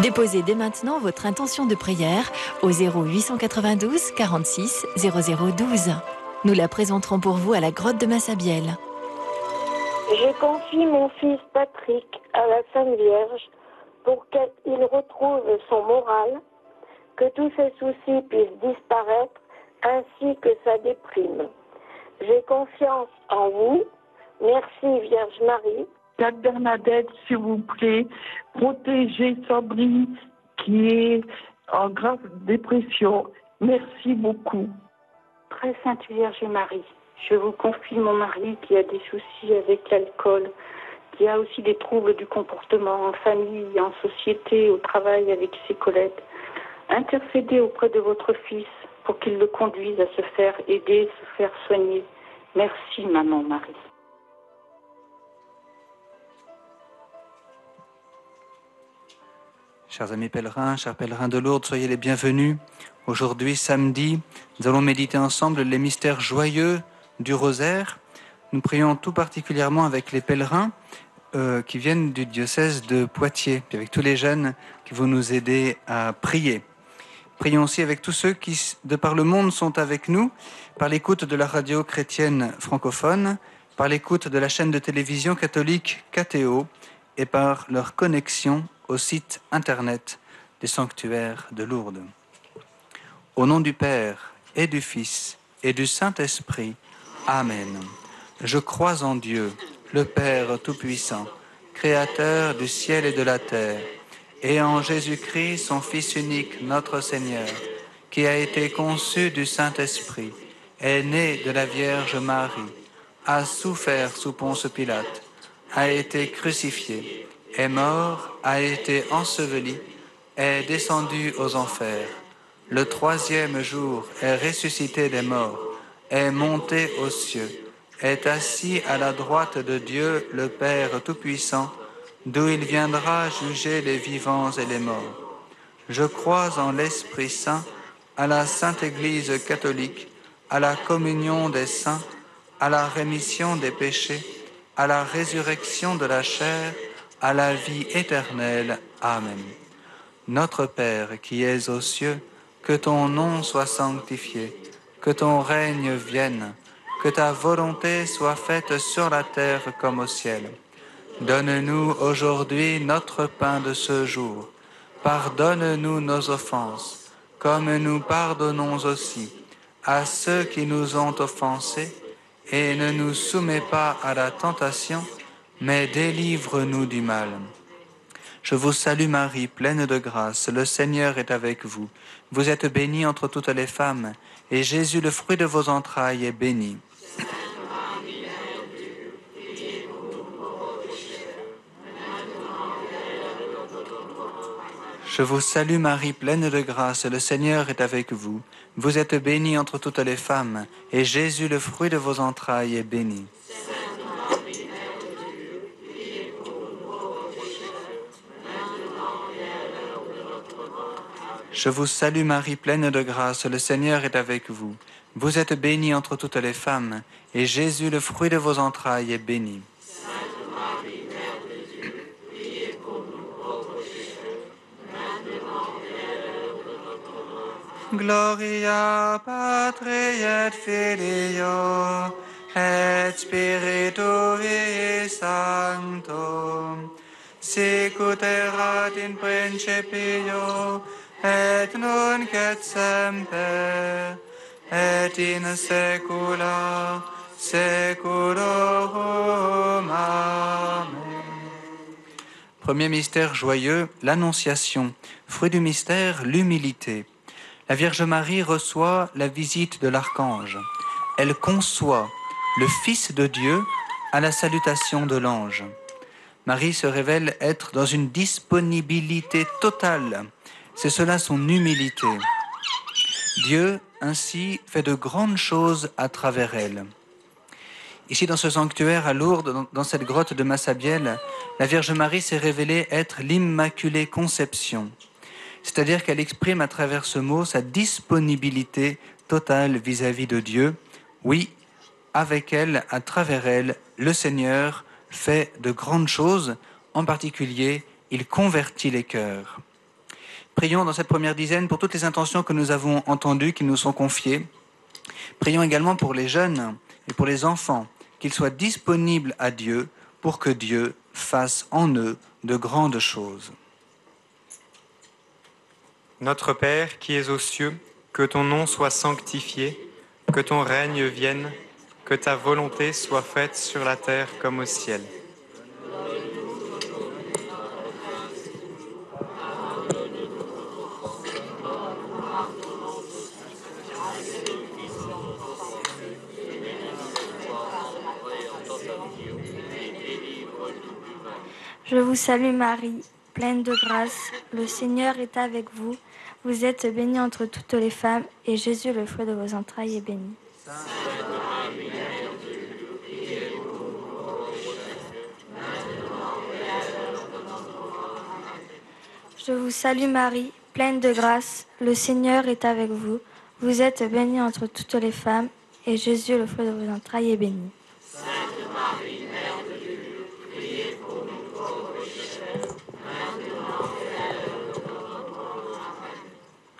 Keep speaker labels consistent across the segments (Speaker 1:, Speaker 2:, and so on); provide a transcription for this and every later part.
Speaker 1: Déposez dès maintenant votre intention de prière au 0892 46 0012. Nous la présenterons pour vous à la grotte de Massabielle.
Speaker 2: Je confie mon fils Patrick à la Sainte Vierge pour qu'il retrouve son moral, que tous ses soucis puissent disparaître ainsi que sa déprime. J'ai confiance en vous. Merci Vierge Marie.
Speaker 3: Sainte Bernadette, s'il vous plaît, protégez Sandrine qui est en grave dépression. Merci beaucoup.
Speaker 4: Très Sainte Vierge Marie, je vous confie mon mari qui a des soucis avec l'alcool, qui a aussi des troubles du comportement en famille, en société, au travail avec ses collègues. Intercédez auprès de votre fils pour qu'il le conduise à se faire aider, se faire soigner. Merci, Maman Marie.
Speaker 5: Chers amis pèlerins, chers pèlerins de Lourdes, soyez les bienvenus. Aujourd'hui, samedi, nous allons méditer ensemble les mystères joyeux du rosaire. Nous prions tout particulièrement avec les pèlerins qui viennent du diocèse de Poitiers, et avec tous les jeunes qui vont nous aider à prier. Prions aussi avec tous ceux qui, de par le monde, sont avec nous, par l'écoute de la radio chrétienne francophone, par l'écoute de la chaîne de télévision catholique KTO et par leur connexion au site internet des sanctuaires de Lourdes. Au nom du Père et du Fils et du Saint-Esprit, Amen. Je crois en Dieu, le Père Tout-Puissant, Créateur du ciel et de la terre, et en Jésus-Christ, son Fils unique, notre Seigneur, qui a été conçu du Saint-Esprit, est né de la Vierge Marie, a souffert sous Ponce Pilate, a été crucifié, est mort, a été enseveli, est descendu aux enfers. Le troisième jour est ressuscité des morts, est monté aux cieux, est assis à la droite de Dieu, le Père Tout-Puissant, d'où il viendra juger les vivants et les morts. Je crois en l'Esprit Saint, à la Sainte Église catholique, à la communion des saints, à la rémission des péchés, à la résurrection de la chair, à la vie éternelle. Amen. Notre Père qui es aux cieux, que ton nom soit sanctifié, que ton règne vienne, que ta volonté soit faite sur la terre comme au ciel. Donne-nous aujourd'hui notre pain de ce jour. Pardonne-nous nos offenses, comme nous pardonnons aussi à ceux qui nous ont offensés, et ne nous soumets pas à la tentation, mais délivre-nous du mal. Je vous salue Marie, pleine de grâce, le Seigneur est avec vous. Vous êtes bénie entre toutes les femmes, et Jésus, le fruit de vos entrailles, est béni. Je vous salue Marie, pleine de grâce, le Seigneur est avec vous. Vous êtes bénie entre toutes les femmes, et Jésus, le fruit de vos entrailles, est béni. Je vous salue Marie, pleine de grâce, le Seigneur est avec vous. Vous êtes bénie entre toutes les femmes, et Jésus, le fruit de vos entrailles, est béni. Gloria Patri et Filio et Spiritui Sancto, sicut erat in principio et nunc et semper et in saecula saeculorum. Amen. Premier mystère joyeux, l'Annonciation. Fruit du mystère, l'humilité. La Vierge Marie reçoit la visite de l'archange. Elle conçoit le Fils de Dieu à la salutation de l'ange. Marie se révèle être dans une disponibilité totale. C'est cela son humilité. Dieu, ainsi, fait de grandes choses à travers elle. Ici, dans ce sanctuaire à Lourdes, dans cette grotte de Massabielle, la Vierge Marie s'est révélée être l'Immaculée Conception. C'est-à-dire qu'elle exprime à travers ce mot sa disponibilité totale vis-à-vis de Dieu. Oui, avec elle, à travers elle, le Seigneur fait de grandes choses. En particulier, il convertit les cœurs. Prions dans cette première dizaine pour toutes les intentions que nous avons entendues, qui nous sont confiées. Prions également pour les jeunes et pour les enfants, qu'ils soient disponibles à Dieu pour que Dieu fasse en eux de grandes choses.
Speaker 6: Notre Père qui es aux cieux, que ton nom soit sanctifié, que ton règne vienne, que ta volonté soit faite sur la terre comme au ciel.
Speaker 7: Je vous salue Marie, pleine de grâce, le Seigneur est avec vous. Vous êtes bénie entre toutes les femmes, et Jésus, le fruit de vos entrailles, est béni. Je vous salue Marie, pleine de grâce, le Seigneur est avec vous. Vous êtes bénie entre toutes les femmes, et Jésus, le fruit de vos entrailles, est béni.
Speaker 8: Sainte Marie, Mère de Dieu, priez pour nous pauvres pécheurs, maintenant et à l'heure de notre mort. Amen.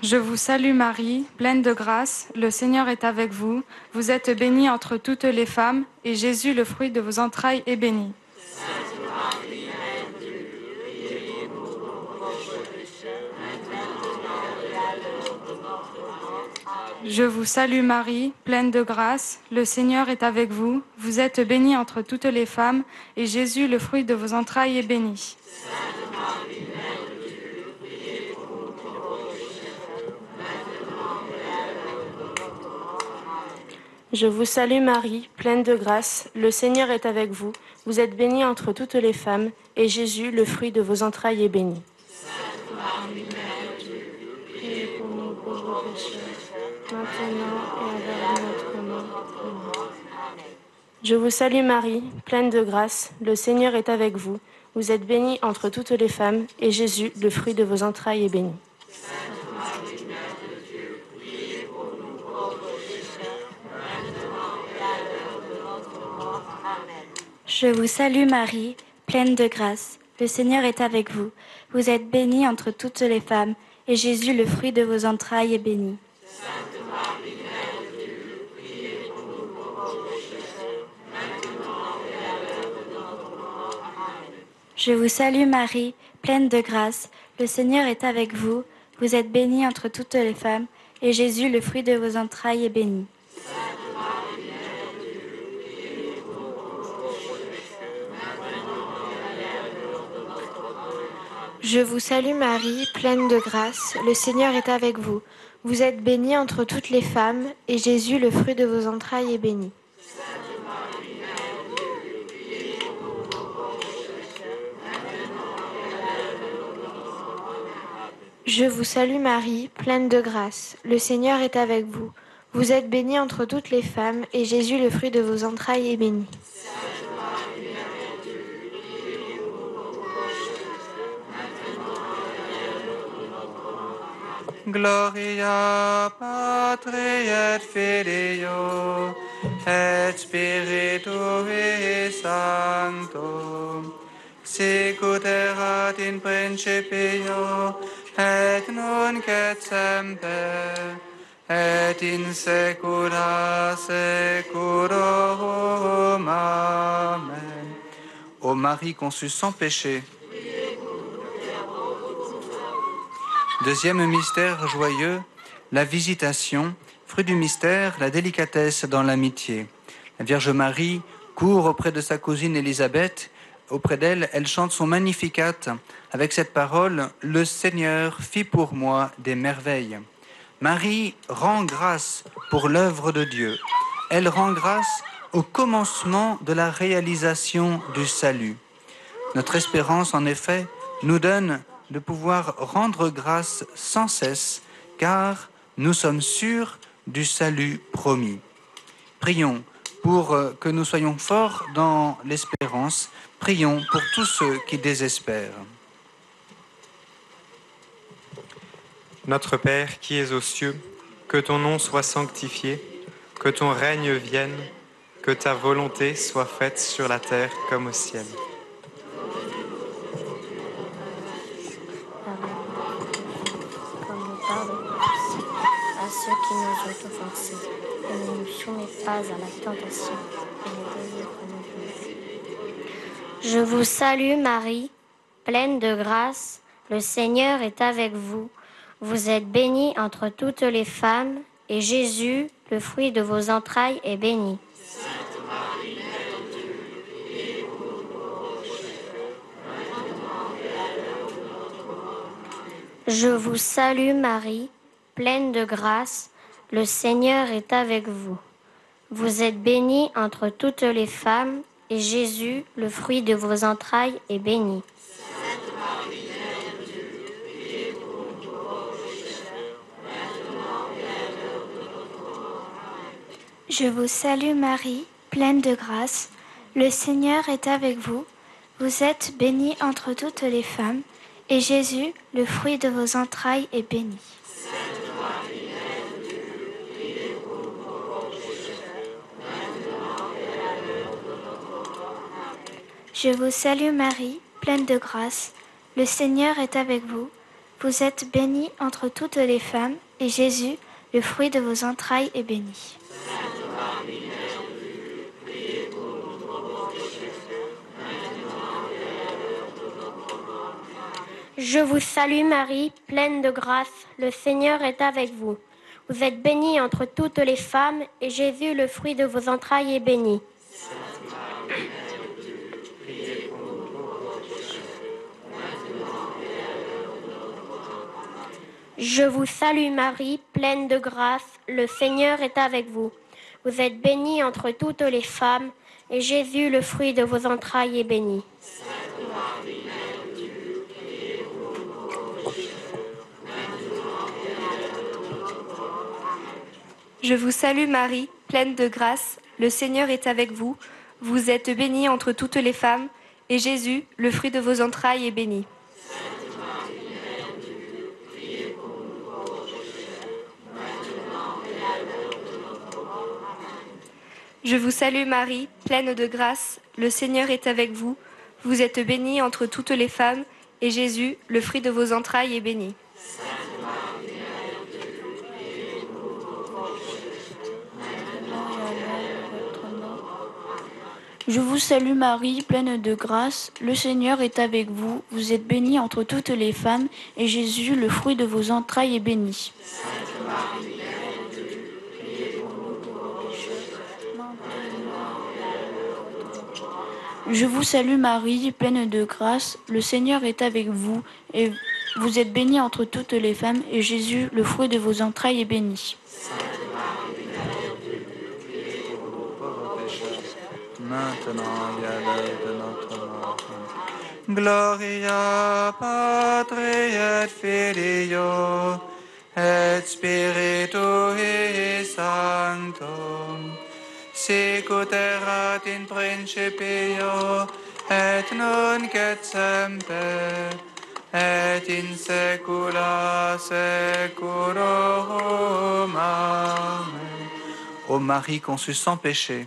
Speaker 9: Je vous salue Marie, pleine de grâce, le Seigneur est avec vous. Vous êtes bénie entre toutes les femmes, et Jésus, le fruit de vos entrailles, est béni.
Speaker 8: Sainte Marie, Mère de Dieu, priez pour nous pauvres pécheurs, maintenant et à l'heure de notre mort. Amen.
Speaker 9: Je vous salue Marie, pleine de grâce, le Seigneur est avec vous. Vous êtes bénie entre toutes les femmes, et Jésus, le fruit de vos entrailles, est béni.
Speaker 8: Sainte Marie, Mère de Dieu, priez pour nous pauvres pécheurs, maintenant et à l'heure de notre mort. Amen.
Speaker 10: Je vous salue Marie, pleine de grâce, le Seigneur est avec vous. Vous êtes bénie entre toutes les femmes, et Jésus, le fruit de vos entrailles, est béni.
Speaker 8: Sainte Marie, Mère de Dieu,
Speaker 10: Priez pour nous pauvres pécheurs, maintenant et à l'heure de notre mort. Amen. Je vous salue Marie, pleine de grâce, le Seigneur est avec vous. Vous êtes bénie entre toutes les femmes, et Jésus, le fruit de vos entrailles, est béni.
Speaker 8: Sainte Marie, Mère de Dieu, priez pour nous pauvres pécheurs, maintenant et à l'heure de notre mort. Amen.
Speaker 7: Je vous salue Marie, pleine de grâce, le Seigneur est avec vous. Vous êtes bénie entre toutes les femmes, et Jésus, le fruit de vos entrailles, est béni.
Speaker 8: Sainte Marie, Mère de Dieu, priez pour nous pauvres pécheurs, maintenant et à l'heure de notre mort. Amen.
Speaker 7: Je vous salue Marie, pleine de grâce, le Seigneur est avec vous. Vous êtes bénie entre toutes les femmes, et Jésus, le fruit de vos entrailles, est béni.
Speaker 8: Sainte Marie, Mère de Dieu, priez pour nous pauvres pécheurs, maintenant et à l'heure de notre mort. Amen.
Speaker 11: Je vous salue Marie, pleine de grâce, le Seigneur est avec vous. Vous êtes bénie entre toutes les femmes, et Jésus, le fruit de vos entrailles, est béni.
Speaker 8: Sainte Marie, Mère de Dieu, priez pour nous pauvres pécheurs, maintenant et à l'heure de notre mort. Amen.
Speaker 11: Je vous salue Marie, pleine de grâce, le Seigneur est avec vous. Vous êtes bénie entre toutes les femmes, et Jésus, le fruit de vos entrailles, est béni.
Speaker 8: Sainte Marie, Mère de Dieu, priez pour nous pauvres pécheurs, maintenant et à l'heure de notre mort. Amen.
Speaker 5: Gloria Patri et Filio et Spiritui Sancto, sicut erat in principio et nunc et semper et in saecula saeculorum. Amen. Ô Marie conçue sans péché. Deuxième mystère joyeux, la visitation. Fruit du mystère, la délicatesse dans l'amitié. La Vierge Marie court auprès de sa cousine Élisabeth. Auprès d'elle, elle chante son Magnificat avec cette parole « Le Seigneur fit pour moi des merveilles ». Marie rend grâce pour l'œuvre de Dieu. Elle rend grâce au commencement de la réalisation du salut. Notre espérance, en effet, nous donne de pouvoir rendre grâce sans cesse, car nous sommes sûrs du salut promis. Prions pour que nous soyons forts dans l'espérance. Prions pour tous ceux qui désespèrent.
Speaker 6: Notre Père qui es aux cieux, que ton nom soit sanctifié, que ton règne vienne, que ta volonté soit faite sur la terre comme au ciel.
Speaker 12: à ceux qui nous ont offensés, et ne nous soumets pas à la tentation, et ne délivre-nous du mal. Je vous salue Marie, pleine de grâce, le Seigneur est avec vous. Vous êtes bénie entre toutes les femmes, et Jésus, le fruit de vos entrailles, est béni.
Speaker 8: Sainte Marie, Mère de Dieu, priez pour nous pauvres pécheurs, maintenant et à l'heure de notre mort. Amen.
Speaker 12: Je vous salue Marie, pleine de grâce, le Seigneur est avec vous. Vous êtes bénie entre toutes les femmes, et Jésus, le fruit de vos entrailles, est béni.
Speaker 8: Sainte Marie, Mère de Dieu, priez pour nous pauvres pécheurs, maintenant et à l'heure de notre mort. Amen.
Speaker 13: Je vous salue Marie, pleine de grâce, le Seigneur est avec vous. Vous êtes bénie entre toutes les femmes, et Jésus, le fruit de vos entrailles, est béni.
Speaker 8: Sainte Marie, Mère de Dieu, priez pour nous pauvres pécheurs, maintenant et à l'heure de notre mort. Amen.
Speaker 13: Je vous salue Marie, pleine de grâce, le Seigneur est avec vous. Vous êtes bénie entre toutes les femmes, et Jésus, le fruit de vos entrailles, est béni.
Speaker 8: Sainte Marie, Mère de Dieu, priez pour nous pauvres pécheurs, maintenant et à l'heure de notre mort. Amen.
Speaker 12: Je vous salue Marie, pleine de grâce, le Seigneur est avec vous. Vous êtes bénie entre toutes les femmes, et Jésus, le fruit de vos entrailles, est béni.
Speaker 8: Sainte Marie, Mère de Dieu, priez pour nous pauvres pécheurs, maintenant et à l'heure de notre mort. Amen.
Speaker 12: Je vous salue Marie, pleine de grâce, le Seigneur est avec vous. Vous êtes bénie entre toutes les femmes, et Jésus, le fruit de vos entrailles, est béni.
Speaker 8: Sainte Marie, Mère de Dieu, priez pour nous pauvres pécheurs, maintenant et à l'heure de notre mort. Amen.
Speaker 10: Je vous salue Marie, pleine de grâce, le Seigneur est avec vous. Vous êtes bénie entre toutes les femmes, et Jésus, le fruit de vos entrailles, est béni.
Speaker 8: Sainte Marie, Mère de Dieu, priez pour nous pauvres pécheurs, maintenant et à l'heure de notre mort. Amen.
Speaker 10: Je vous salue Marie, pleine de grâce, le Seigneur est avec vous. Vous êtes bénie entre toutes les femmes, et Jésus, le fruit de vos entrailles, est béni.
Speaker 8: Sainte Marie, Mère de Dieu, priez pour nous pauvres pécheurs, maintenant et à l'heure de notre mort. Amen.
Speaker 14: Je vous salue Marie, pleine de grâce, le Seigneur est avec vous. Vous êtes bénie entre toutes les femmes, et Jésus, le fruit de vos entrailles, est béni.
Speaker 8: Sainte Marie, Mère de Dieu, priez pour nous pauvres pécheurs, maintenant et à l'heure de notre mort.
Speaker 14: Je vous salue Marie, pleine de grâce, le Seigneur est avec vous, et vous êtes bénie entre toutes les femmes, et Jésus, le fruit de vos entrailles, est béni.
Speaker 8: Sainte Marie, Mère de Dieu, priez pour nous pauvres pécheurs,
Speaker 5: maintenant et à l'heure de notre mort. Gloria Patri et Filio et Spiritui Sancto, sic ut erat in principio et nunc et semper et in saecula saeculorum. Amen. Ô Marie conçue sans péché.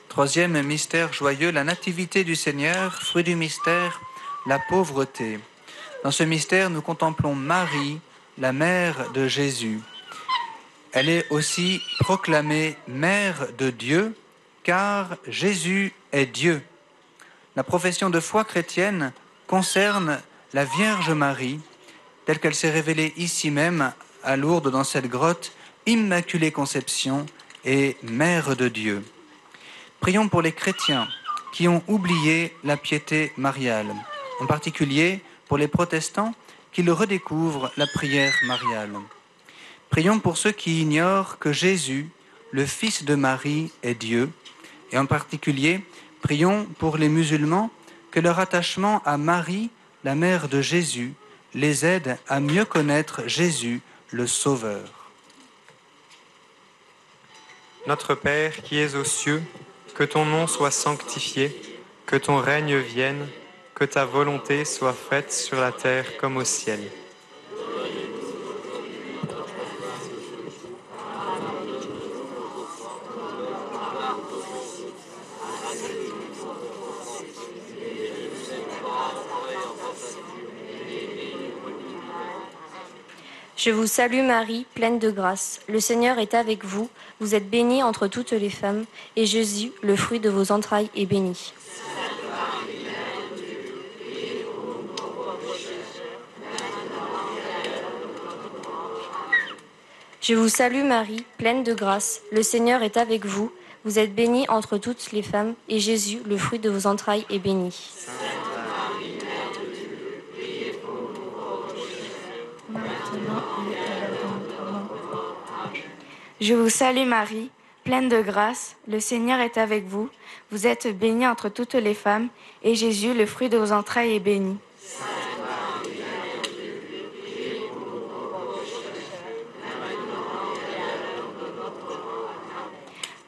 Speaker 5: Troisième mystère joyeux, la nativité du Seigneur, fruit du mystère, la pauvreté. Dans ce mystère, nous contemplons Marie, la mère de Jésus. Elle est aussi proclamée mère de Dieu, car Jésus est Dieu. La profession de foi chrétienne concerne la Vierge Marie, telle qu'elle s'est révélée ici même, à Lourdes, dans cette grotte, Immaculée Conception et Mère de Dieu. Prions pour les chrétiens qui ont oublié la piété mariale, en particulier pour les protestants qui redécouvrent la prière mariale. Prions pour ceux qui ignorent que Jésus, le Fils de Marie, est Dieu, et en particulier, prions pour les musulmans que leur attachement à Marie, la mère de Jésus, les aide à mieux connaître Jésus, le Sauveur.
Speaker 6: Notre Père qui es aux cieux, que ton nom soit sanctifié, que ton règne vienne, que ta volonté soit faite sur la terre comme au ciel.
Speaker 15: Je vous salue Marie, pleine de grâce. Le Seigneur est avec vous. Vous êtes bénie entre toutes les femmes, et Jésus, le fruit de vos entrailles, est béni. Je vous salue Marie, pleine de grâce. Le Seigneur est avec vous. Vous êtes bénie entre toutes les femmes, et Jésus, le fruit de vos entrailles, est béni.
Speaker 9: Je vous salue Marie, pleine de grâce, le Seigneur est avec vous. Vous êtes bénie entre toutes les femmes, et Jésus, le fruit de vos entrailles, est béni.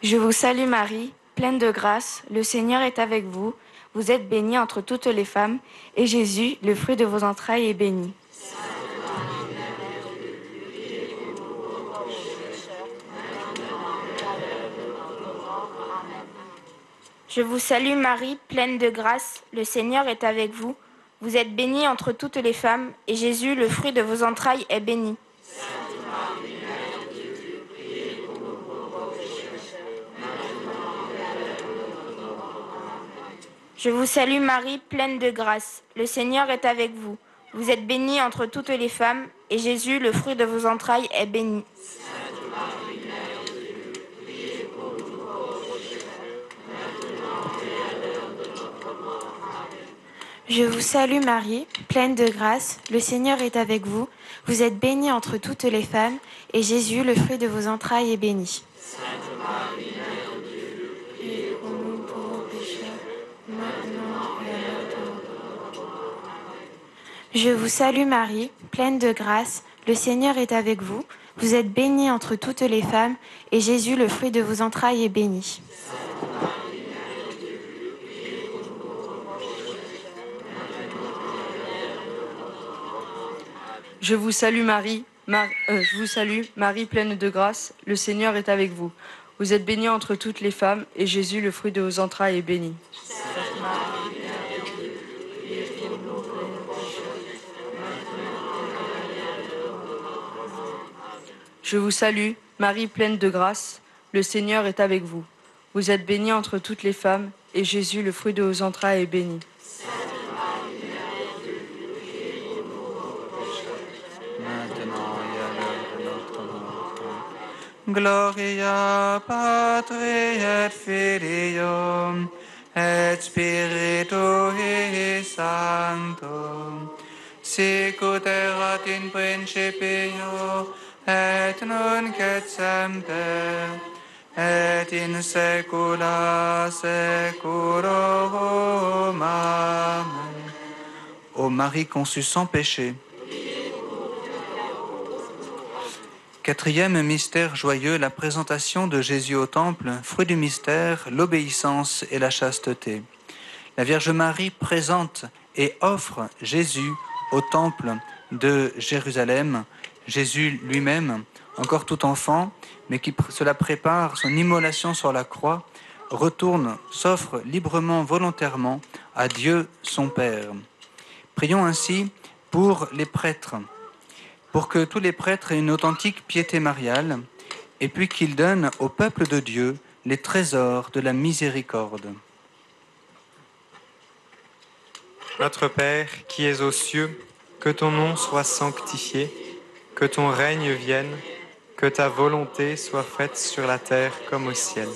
Speaker 9: Je vous salue Marie, pleine de grâce, le Seigneur est avec vous. Vous êtes bénie entre toutes les femmes, et Jésus, le fruit de vos entrailles, est béni.
Speaker 10: Je vous salue Marie, pleine de grâce, le Seigneur est avec vous. Vous êtes bénie entre toutes les femmes, et Jésus, le fruit de vos entrailles, est béni. Je vous salue Marie, pleine de grâce, le Seigneur est avec vous. Vous êtes bénie entre toutes les femmes, et Jésus, le fruit de vos entrailles, est béni.
Speaker 11: Je vous salue Marie, pleine de grâce, le Seigneur est avec vous. Vous êtes bénie entre toutes les femmes, et Jésus, le fruit de vos entrailles, est béni.
Speaker 8: Sainte Marie, Mère de Dieu, priez pour nous pauvres pécheurs, maintenant et à l'heure de notre mort. Amen.
Speaker 11: Je vous salue Marie, pleine de grâce, le Seigneur est avec vous. Vous êtes bénie entre toutes les femmes, et Jésus, le fruit de vos entrailles, est béni.
Speaker 16: Je vous salue Marie, Marie pleine de grâce, le Seigneur est avec vous. Vous êtes bénie entre toutes les femmes, et Jésus, le fruit de vos entrailles, est béni. Je vous salue, Marie pleine de grâce, le Seigneur est avec vous. Vous êtes bénie entre toutes les femmes, et Jésus, le fruit de vos entrailles, est béni.
Speaker 5: Gloria Patri et Filio et Spiritui Sancto, sic ut erat in principio et nunc et semper et in saecula saeculorum. Amen. Ô Marie conçue sans péché. Quatrième mystère joyeux, la présentation de Jésus au temple, fruit du mystère, l'obéissance et la chasteté. La Vierge Marie présente et offre Jésus au temple de Jérusalem, Jésus lui-même, encore tout enfant, mais qui cela prépare son immolation sur la croix, retourne, s'offre librement, volontairement à Dieu son Père. Prions ainsi pour les prêtres, pour que tous les prêtres aient une authentique piété mariale, et puis qu'ils donnent au peuple de Dieu les trésors de la miséricorde.
Speaker 6: Notre Père, qui es aux cieux, que ton nom soit sanctifié, que ton règne vienne, que ta volonté soit faite sur la terre comme au ciel.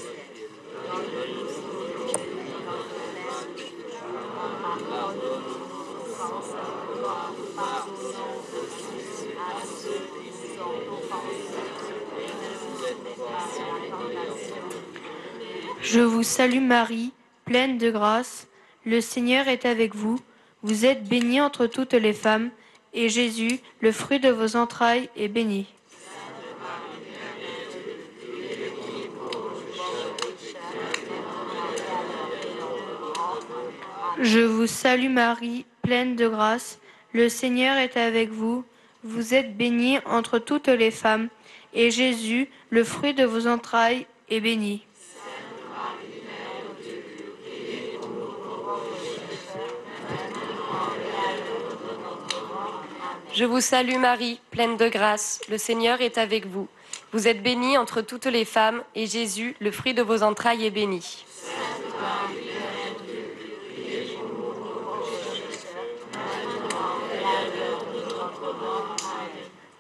Speaker 17: Je vous salue Marie, pleine de grâce, le Seigneur est avec vous. Vous êtes bénie entre toutes les femmes, et Jésus, le fruit de vos entrailles, est béni. Je vous salue Marie, pleine de grâce, le Seigneur est avec vous. Vous êtes bénie entre toutes les femmes, et Jésus, le fruit de vos entrailles, est béni.
Speaker 15: Je vous salue Marie, pleine de grâce, le Seigneur est avec vous. Vous êtes bénie entre toutes les femmes, et Jésus, le fruit de vos entrailles, est béni.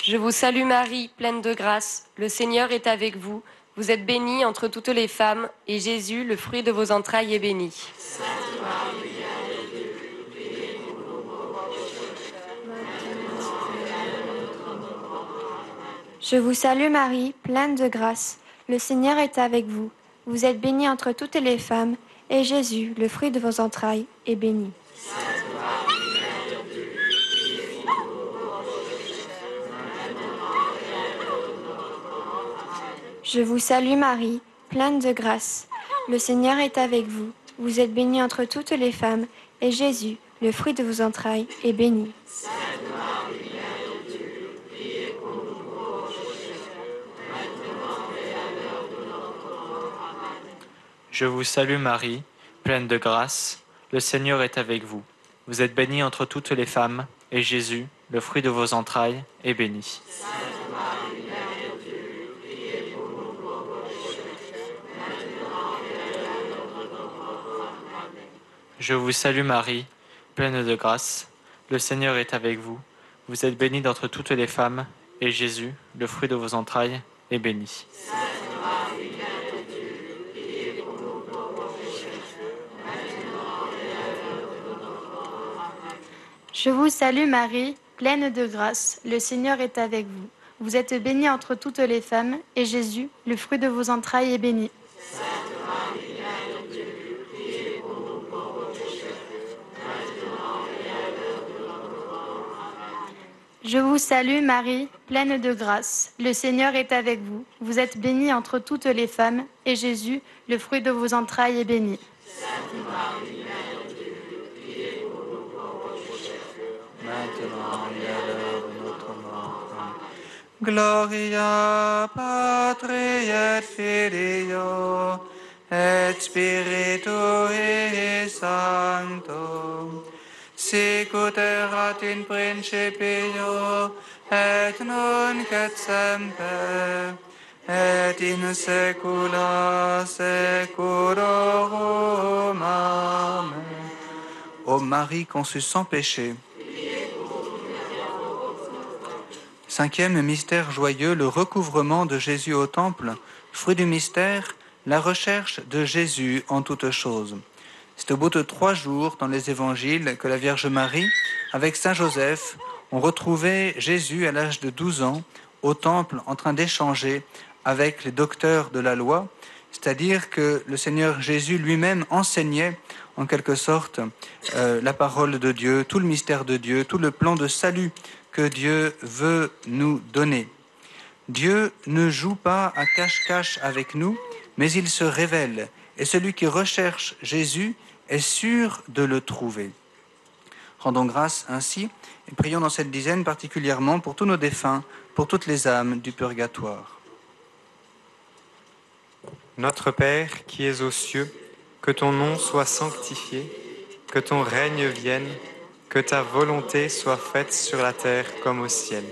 Speaker 15: Je vous salue Marie, pleine de grâce, le Seigneur est avec vous. Vous êtes bénie entre toutes les femmes, et Jésus, le fruit de vos entrailles, est béni.
Speaker 13: Je vous salue Marie, pleine de grâce. Le Seigneur est avec vous. Vous êtes bénie entre toutes les femmes, et Jésus, le fruit de vos entrailles, est béni. Je vous salue Marie, pleine de grâce. Le Seigneur est avec vous. Vous êtes bénie entre toutes les femmes, et Jésus, le fruit de vos entrailles, est béni.
Speaker 18: Je vous salue Marie, pleine de grâce. Le Seigneur est avec vous. Vous êtes bénie entre toutes les femmes, et Jésus, le fruit de vos entrailles, est béni. Je vous salue Marie, pleine de grâce. Le Seigneur est avec vous. Vous êtes bénie d'entre toutes les femmes, et Jésus, le fruit de vos entrailles, est béni.
Speaker 10: Je vous salue Marie, pleine de grâce, le Seigneur est avec vous. Vous êtes bénie entre toutes les femmes, et Jésus, le fruit de vos entrailles, est béni. Je vous salue Marie, pleine de grâce, le Seigneur est avec vous. Vous êtes bénie entre toutes les femmes, et Jésus, le fruit de vos entrailles, est béni.
Speaker 5: Maintenant et à l'heure de notre mort. Gloria Patri et Filio et Spiritui Sancto, sic ut erat in principio et nunc et semper et in saecula saeculorum. Amen. Ô Marie conçue sans péché. Cinquième mystère joyeux, le recouvrement de Jésus au temple. Fruit du mystère, la recherche de Jésus en toutes choses. C'est au bout de 3 jours dans les évangiles que la Vierge Marie, avec Saint Joseph, ont retrouvé Jésus à l'âge de 12 ans au temple en train d'échanger avec les docteurs de la loi, c'est-à-dire que le Seigneur Jésus lui-même enseignait en quelque sorte la parole de Dieu, tout le mystère de Dieu, tout le plan de salut que Dieu veut nous donner. Dieu ne joue pas à cache-cache avec nous, mais il se révèle. Et celui qui recherche Jésus est sûr de le trouver. Rendons grâce ainsi et prions dans cette dizaine particulièrement pour tous nos défunts, pour toutes les âmes du purgatoire.
Speaker 6: Notre Père qui es aux cieux, que ton nom soit sanctifié, que ton règne vienne, que ta volonté soit faite sur la terre comme au ciel.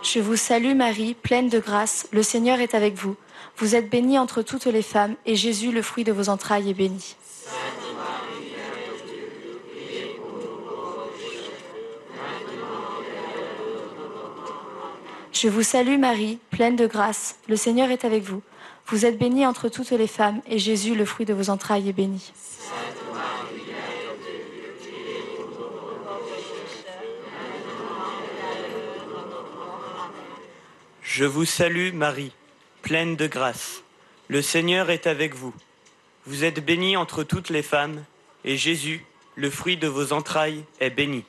Speaker 15: Je vous salue Marie, pleine de grâce, le Seigneur est avec vous. Vous êtes bénie entre toutes les femmes, et Jésus, le fruit de vos entrailles, est béni. Je vous salue Marie, pleine de grâce, le Seigneur est avec vous. Vous êtes bénie entre toutes les femmes, et Jésus, le fruit de vos entrailles, est béni.
Speaker 19: Je vous salue Marie, pleine de grâce. Le Seigneur est avec vous. Vous êtes bénie entre toutes les femmes, et Jésus, le fruit de vos entrailles, est béni.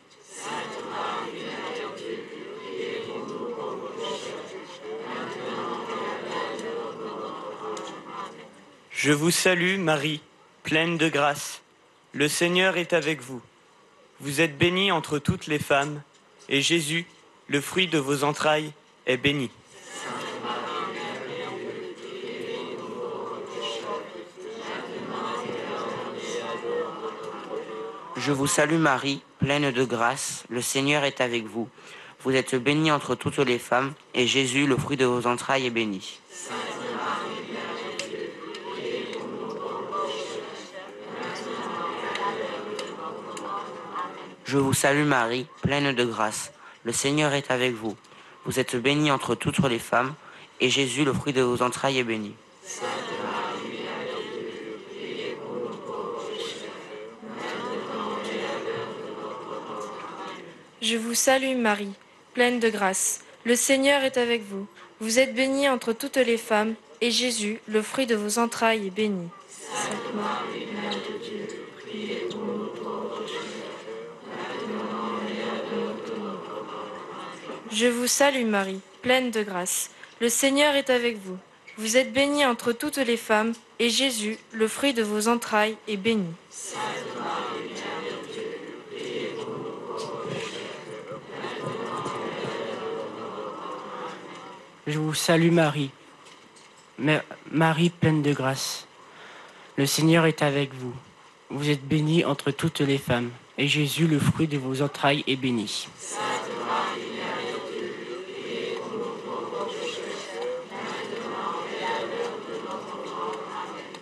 Speaker 19: Je vous salue Marie, pleine de grâce. Le Seigneur est avec vous. Vous êtes bénie entre toutes les femmes, et Jésus, le fruit de vos entrailles, est béni.
Speaker 20: Je vous salue Marie, pleine de grâce, le Seigneur est avec vous. Vous êtes bénie entre toutes les femmes, et Jésus, le fruit de vos entrailles, est béni. Je vous salue Marie, pleine de grâce, le Seigneur est avec vous. Vous êtes bénie entre toutes les femmes, et Jésus, le fruit de vos entrailles, est béni.
Speaker 9: Je vous salue Marie, pleine de grâce. Le Seigneur est avec vous. Vous êtes bénie entre toutes les femmes, et Jésus, le fruit de vos entrailles, est béni. Sainte Marie, Mère de Dieu, priez pour nous pauvres pécheurs, maintenant et à l'heure de notre mort. Je vous salue Marie, pleine de grâce. Le Seigneur est avec vous. Vous êtes bénie entre toutes les femmes, et Jésus, le fruit de vos entrailles, est béni. Sainte Marie, Mère de Dieu, priez pour nous pauvres pécheurs, maintenant et à l'heure de notre mort.
Speaker 21: Je vous salue Marie, Marie pleine de grâce. Le Seigneur est avec vous. Vous êtes bénie entre toutes les femmes, et Jésus, le fruit de vos entrailles, est béni.
Speaker 8: Sainte Marie, Mère de Dieu, priez pour nous pauvres pécheurs, maintenant et à l'heure de notre mort. Amen.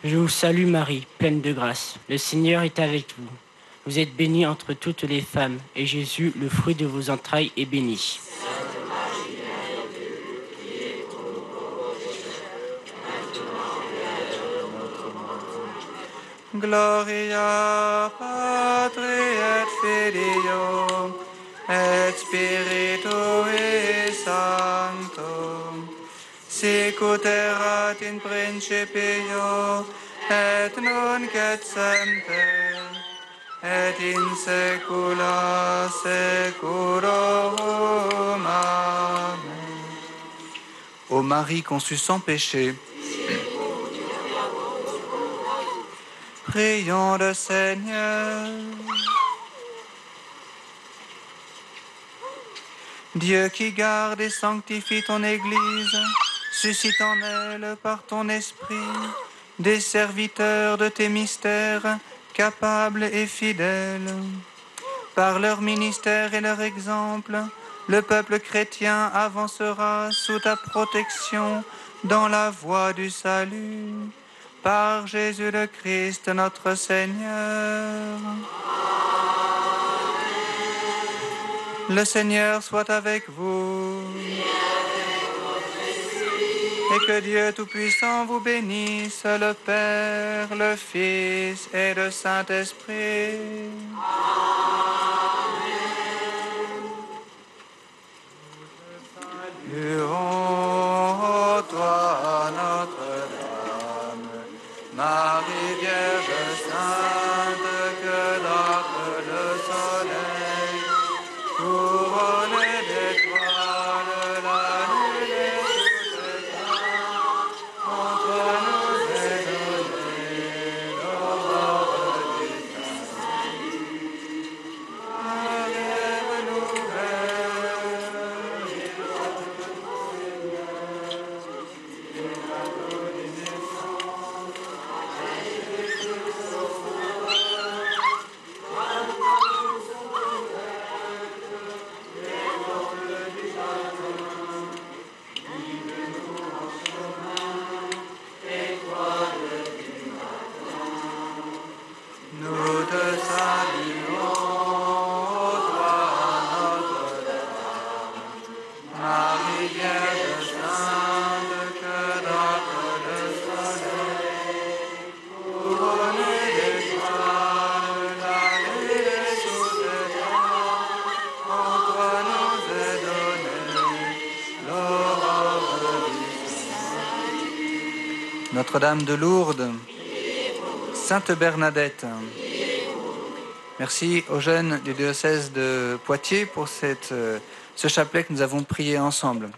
Speaker 21: Je vous salue Marie, pleine de grâce. Le Seigneur est avec vous. Vous êtes bénie entre toutes les femmes, et Jésus, le fruit de vos entrailles, est béni.
Speaker 5: Gloria Patri et Filio et Spiritui Sancto, sicut erat in principio et nunc et semper et in saecula saeculorum. Amen. Ô Marie conçue sans péché, prions le Seigneur. Dieu qui garde et sanctifie ton Église, suscite en elle par ton esprit des serviteurs de tes mystères, capables et fidèles. Par leur ministère et leur exemple, le peuple chrétien avancera sous ta protection dans la voie du salut. Par Jésus le Christ, notre Seigneur. Le Seigneur soit avec vous. Et que Dieu Tout-Puissant vous bénisse, le Père, le Fils et le Saint-Esprit. Louons toi, Notre-Dame, Marie Vierge Sainte, que dore le soleil, couronnée d'étoiles, la lune et tous ses éclats, entre nous est donnée l'aurore du salut. Rêve nouvelle, nous te saluons, toi, Notre-Dame, Marie Vierge Sainte, que dore le soleil, couronnée d'étoiles, la lune et sous tes bras, entre nous est donnée l'aurore du salut. Notre-Dame de Lourdes, Sainte Bernadette, merci aux jeunes du diocèse de Poitiers pour ce chapelet que nous avons prié ensemble.